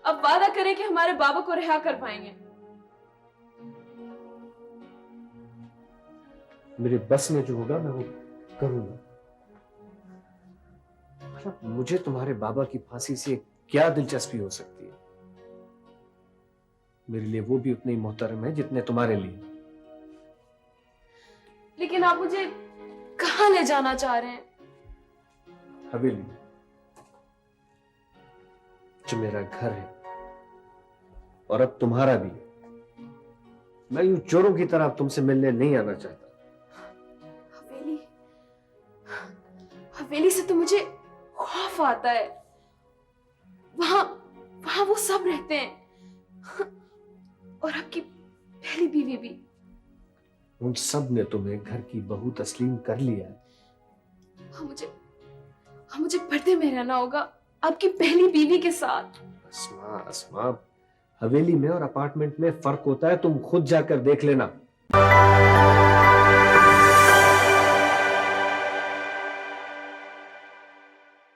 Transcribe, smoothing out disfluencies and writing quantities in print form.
अब वादा करें कि हमारे बाबा को रिहा कर पाएंगे। मेरे बस में जो होगा मैं वो करूंगा। मतलब मुझे तुम्हारे बाबा की फांसी से क्या दिलचस्पी हो सकती है? मेरे लिए वो भी उतने ही मोहतरम है जितने तुम्हारे लिए। लेकिन आप मुझे कहाँ ले जाना चाह रहे हैं? हवेली, जो मेरा घर है और अब तुम्हारा भी। मैं यूं चोरों की तरह तुमसे मिलने नहीं आना चाहता। हवेली, हवेली से तो मुझे खौफ आता है। वहां वहां वो सब रहते हैं, और आपकी पहली बीवी भी। उन सब ने तुम्हें घर की बहू तस्लीम कर लिया है। हाँ, मुझे पर्दे में रहना होगा आपकी पहली बीवी के साथ। अस्मा, अस्मा, हवेली में और अपार्टमेंट में फर्क होता है, तुम खुद जाकर देख लेना।